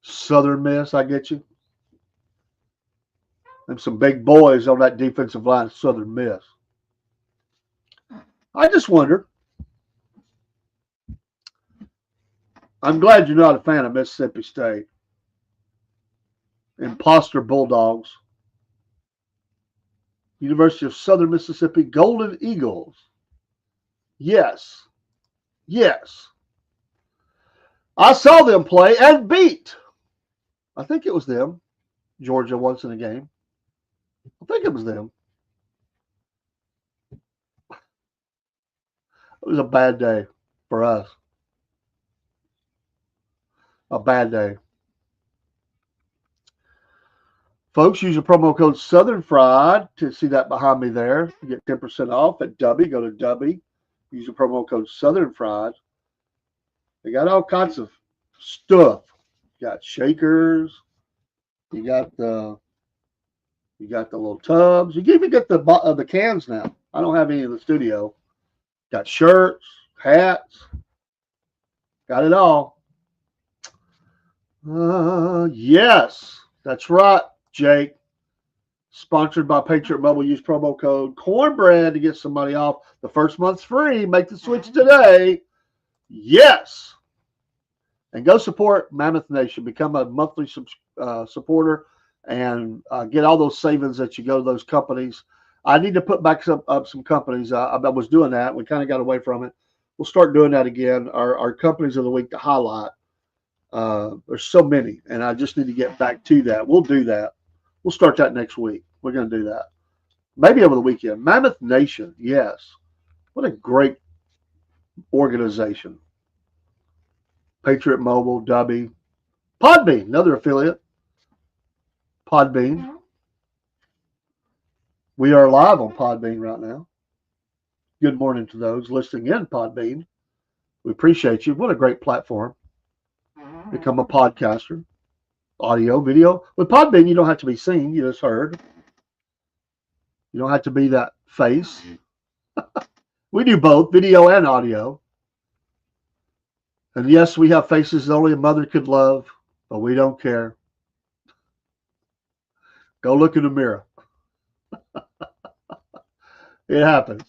Southern Miss, I get you. There's some big boys on that defensive line, Southern Miss. I just wonder. I'm glad you're not a fan of Mississippi State. Imposter Bulldogs. University of Southern Mississippi Golden Eagles. Yes. Yes. I saw them play and beat. I think it was them. Georgia once in a game. I think it was them. It was a bad day for us. A bad day. Folks, use the promo code Southern Fried to see that behind me there. You get 10% off at Dubby. Go to Dubby. Use the promo code Southern Fried. They got all kinds of stuff. You got shakers. You got the little tubs. You can even get the cans now. I don't have any in the studio. Got shirts, hats. Got it all. Yes, that's right, Jake. Sponsored by Patriot Mobile. Use promo code Cornbread to get some money off. The first month's free. Make the switch today. Yes. And go support Mammoth Nation. Become a monthly supporter and get all those savings that you go to those companies. I need to put back up some companies. I was doing that. We kind of got away from it. We'll start doing that again. Our companies of the week to highlight. There's so many, and I just need to get back to that. We'll do that. We'll start that next week. We're going to do that. Maybe over the weekend. Mammoth Nation, yes. What a great organization. Patriot Mobile, Dubby. Podbean, another affiliate. Podbean. We are live on Podbean right now. Good morning to those listening in Podbean. We appreciate you. What a great platform. Become a podcaster. Audio, video. With Podbean, you don't have to be seen. You just heard. You don't have to be that face. We do both, video and audio. And yes, we have faces that only a mother could love, but we don't care. Go look in the mirror. It happens.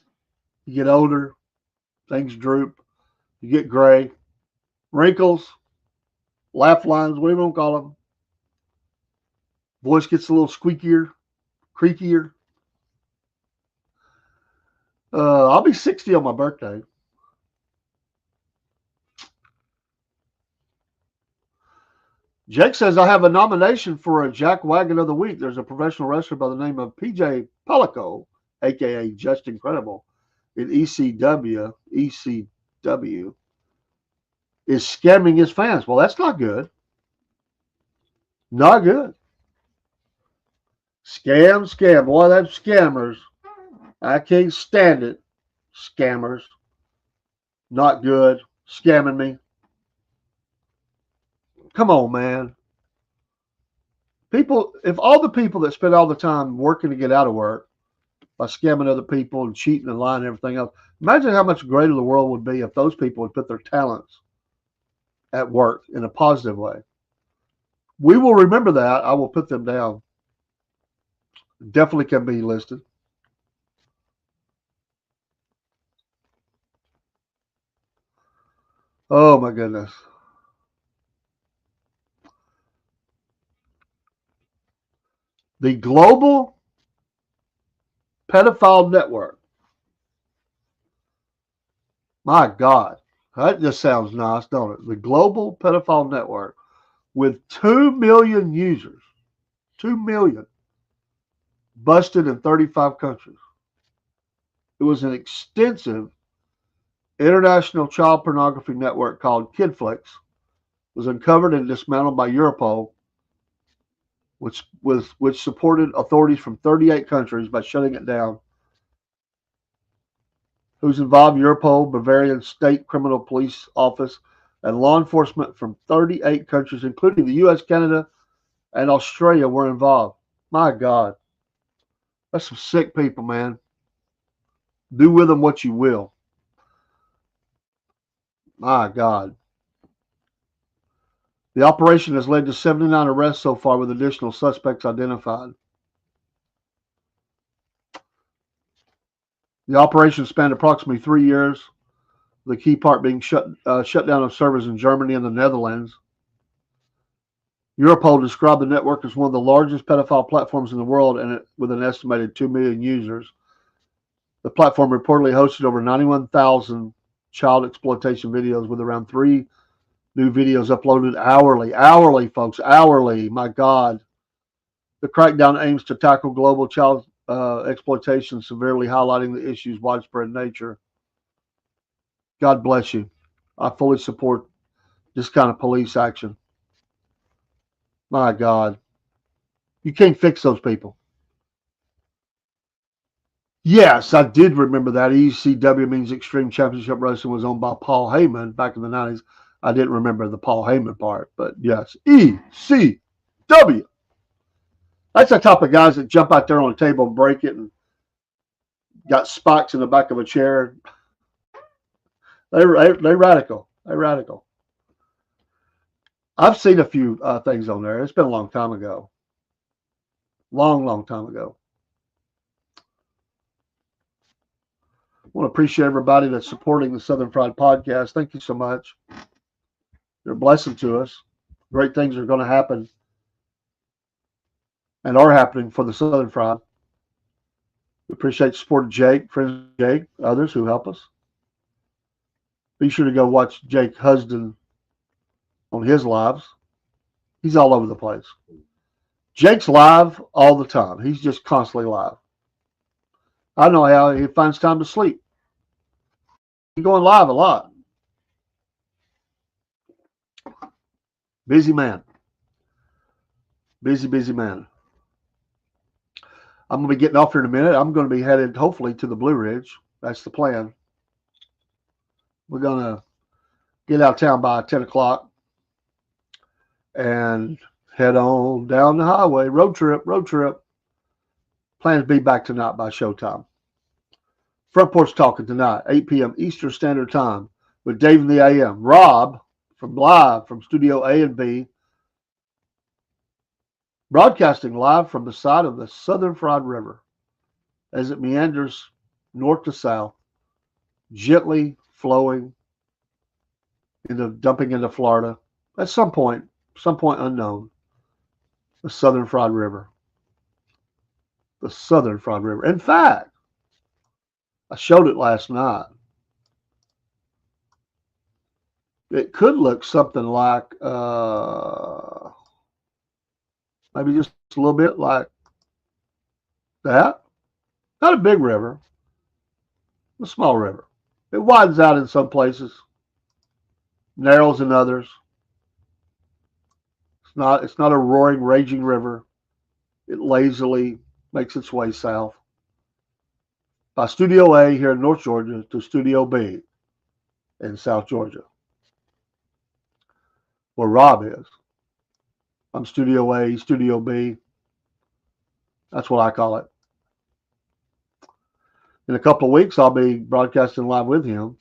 You get older, things droop, you get gray, wrinkles, laugh lines, whatever you want to call them. Voice gets a little squeakier, creakier. I'll be 60 on my birthday. Jake says, I have a nomination for a Jack Wagon of the Week. There's a professional wrestler by the name of PJ Pellico, a.k.a. Just Incredible, in ECW, is scamming his fans. Well, that's not good. Not good. Scam. Boy, them scammers. I can't stand it. Scammers. Not good. Scamming me. Come on, man. People, if all the people that spend all the time working to get out of work by scamming other people and cheating and lying and everything else, imagine how much greater the world would be if those people would put their talents at work in a positive way. We will remember that. I will put them down. Definitely can be listed. Oh, my goodness. The Global Pedophile Network. My God. That just sounds nice, don't it? The Global Pedophile Network with 2 million users. 2 million. Busted in 35 countries. It was an extensive international child pornography network called KidFlix. Was uncovered and dismantled by Europol, which supported authorities from 38 countries by shutting it down. Who's involved? Europol, Bavarian State Criminal Police Office, and law enforcement from 38 countries, including the U.S., Canada, and Australia, were involved. My God. That's some sick people, man. Do with them what you will. My God. The operation has led to 79 arrests so far, with additional suspects identified. The operation spanned approximately 3 years, the key part being shutdown of servers in Germany and the Netherlands. Europol described the network as one of the largest pedophile platforms in the world, and with an estimated 2 million users. The platform reportedly hosted over 91,000 child exploitation videos, with around 3 new videos uploaded hourly. Hourly, folks, hourly. My God. The crackdown aims to tackle global child exploitation, severely highlighting the issue's widespread nature. God bless you. I fully support this kind of police action. My God. You can't fix those people. Yes, I did remember that. ECW means Extreme Championship Wrestling was owned by Paul Heyman back in the 90s. I didn't remember the Paul Heyman part, but yes, ECW. That's the type of guys that jump out there on a table and break it and got spikes in the back of a chair. They're radical. They're radical. I've seen a few things on there. It's been a long time ago. Long time ago. I want to appreciate everybody that's supporting the Southern Fried Podcast. Thank you so much. You're a blessing to us. Great things are going to happen and are happening for the Southern Fried. We appreciate the support of Jake, friends of Jake, others who help us. Be sure to go watch Jake Husden on his lives. He's all over the place. Jake's live all the time. He's just constantly live. I know how he finds time to sleep. He's going live a lot. Busy man. Busy man. I'm going to be getting off here in a minute. I'm going to be headed, hopefully, to the Blue Ridge. That's the plan. We're going to get out of town by 10 o'clock and head on down the highway. Road trip. Plans to be back tonight by showtime. Front Porch Talking tonight, 8 p.m. Eastern Standard Time with Dave in the AM. Rob live from Studio A and B, broadcasting live from the side of the Southern Fried River as it meanders north to south, gently flowing dumping into Florida at some point unknown. The Southern Fried River. The Southern Fried River. In fact, I showed it last night. It could look something like maybe just a little bit like that. Not a big river, a small river. It widens out in some places, narrows in others. It's not a roaring, raging river. It lazily makes its way south by Studio A here in North Georgia to Studio B in South Georgia, where Rob is. I'm Studio A, Studio B. That's what I call it. In a couple of weeks, I'll be broadcasting live with him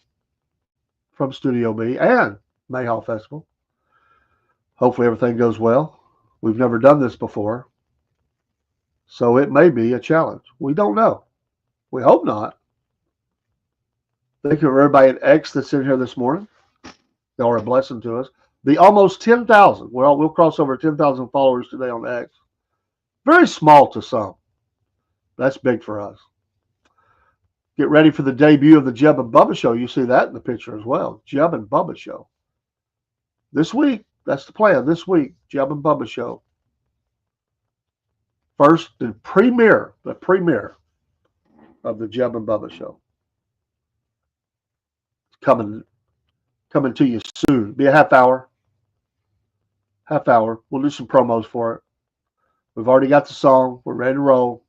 from Studio B and Mayhaw Festival. Hopefully everything goes well. We've never done this before, so it may be a challenge. We don't know. We hope not. Thank you for everybody at X that's in here this morning. Y'all are a blessing to us. The almost 10,000. We'll cross over 10,000 followers today on X. Very small to some. That's big for us. Get ready for the debut of the Jeb and Bubba Show. You see that in the picture as well. Jeb and Bubba Show. This week, that's the plan. This week, Jeb and Bubba Show. First, the premiere of the Jeb and Bubba Show. It's coming to you soon. Be a half hour. We'll do some promos for it. We've already got the song. We're ready to roll.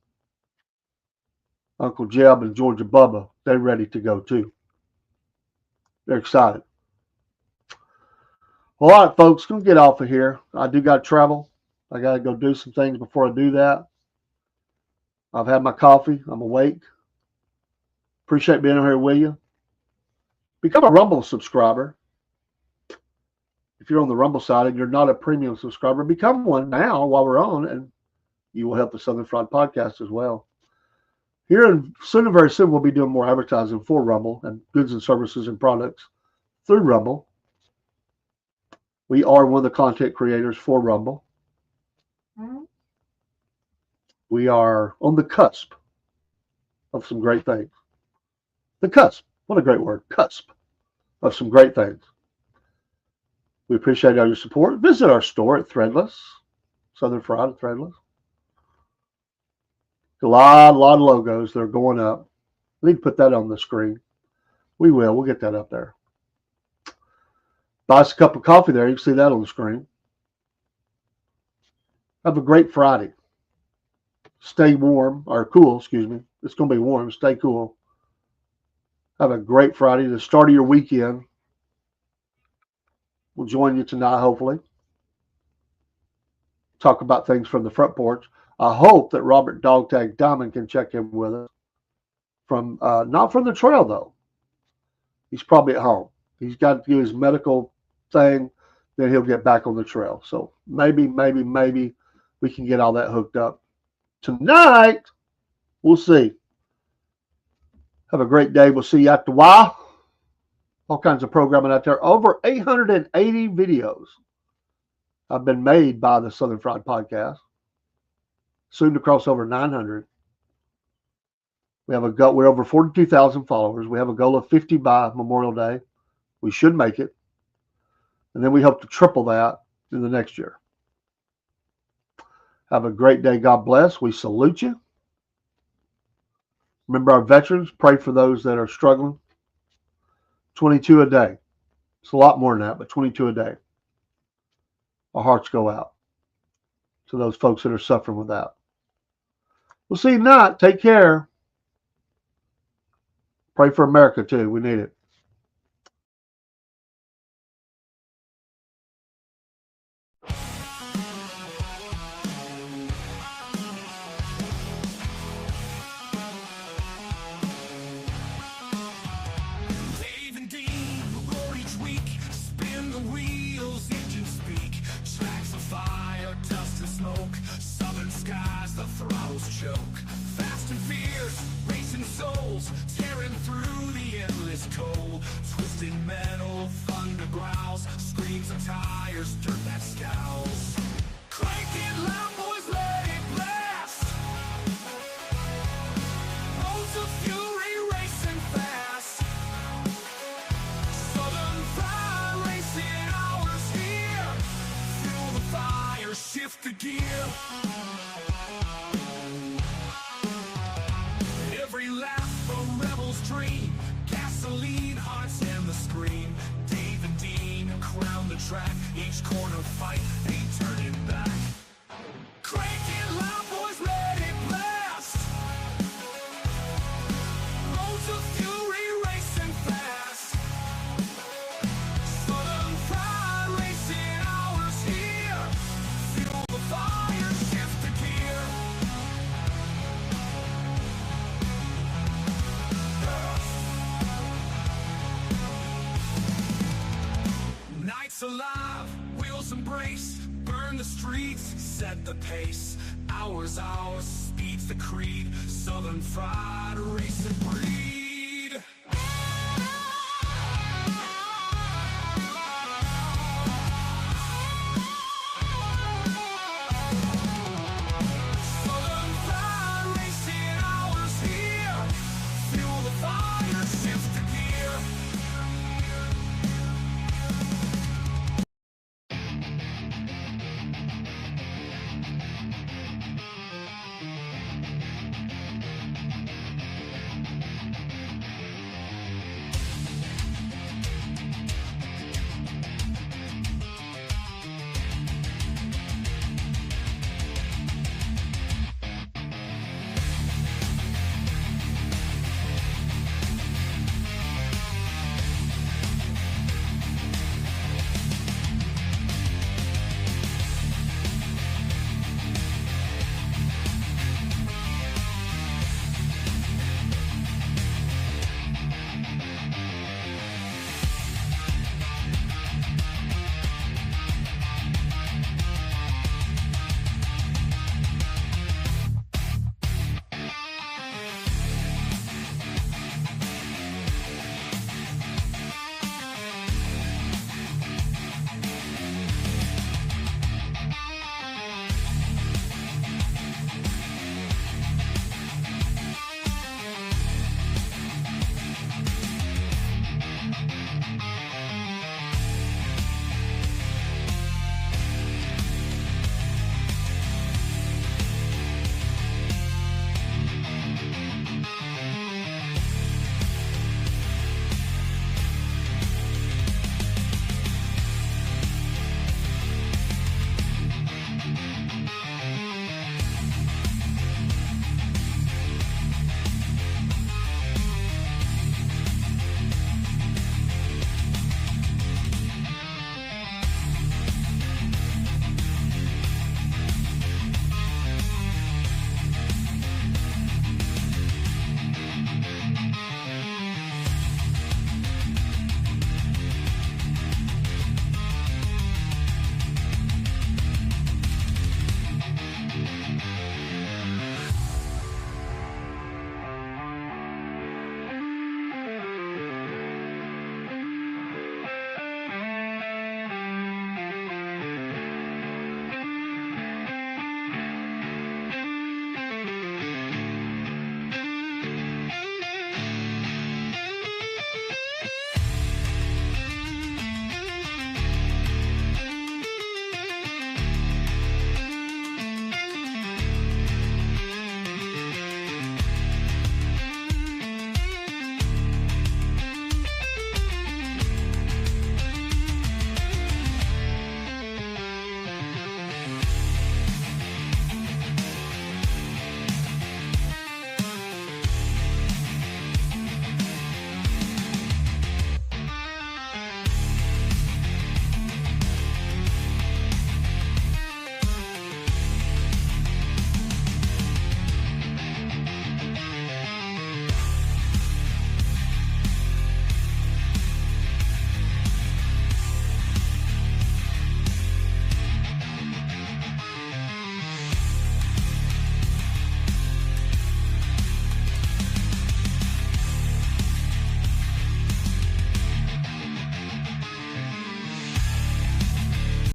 Uncle Jeb and Georgia Bubba, they're ready to go too. They're excited. Well, all right, folks, gonna get off of here. I do got to travel. I got to go do some things before I do that. I've had my coffee. I'm awake. Appreciate being here with you. Become a Rumble subscriber. If you're on the Rumble side and you're not a premium subscriber, become one now while we're on, and you will help the Southern Fried Podcast as well. Here and soon and very soon, we'll be doing more advertising for Rumble and goods and services and products through Rumble. We are one of the content creators for Rumble. We are on the cusp of some great things. The cusp. What a great word. Cusp of some great things. We appreciate all your support. Visit our store at Threadless, Southern Fried at Threadless. A lot of logos that are going up. We need to put that on the screen. We will. We'll get that up there. Buy us a cup of coffee there. You can see that on the screen. Have a great Friday. Stay warm, or cool, excuse me. It's going to be warm. Stay cool. Have a great Friday. The start of your weekend. We'll join you tonight, hopefully. Talk about things from the front porch. I hope that Robert Dogtag Diamond can check in with us. From not from the trail, though. He's probably at home. He's got to do his medical thing. Then he'll get back on the trail. So maybe we can get all that hooked up. Tonight, we'll see. Have a great day. We'll see you after a while. All kinds of programming out there. Over 880 videos have been made by the Southern Fried Podcast. Soon to cross over 900. We have a goal. We're over 42,000 followers. We have a goal of 50 by Memorial Day. We should make it. And then we hope to triple that in the next year. Have a great day. God bless. We salute you. Remember our veterans. Pray for those that are struggling. 22 a day. It's a lot more than that, but 22 a day. Our hearts go out to those folks that are suffering with that. We'll see you tonight. Take care. Pray for America, too. We need it. Choke, fast and fierce, racing souls, tearing through the endless cold. Twisted metal, thunder growls, screams of tires, dirt that scowls. Cranking loud boys, let it blast. Roads of fury racing fast. Southern Fried racing hours here. Fuel the fire, shift the gear. Dream, gasoline, hearts and the scream. Dave and Dean crown the track. Each corner fight, ain't turning back. Cranking loud boys, let it blast. Roads of fury racing fast. Southern Fried racing hours here. Fuel the fire, shift the gear. Nights alive, wheels embrace, burn the streets, set the pace. Hours, speed's the creed. Southern Fried, race and breathe.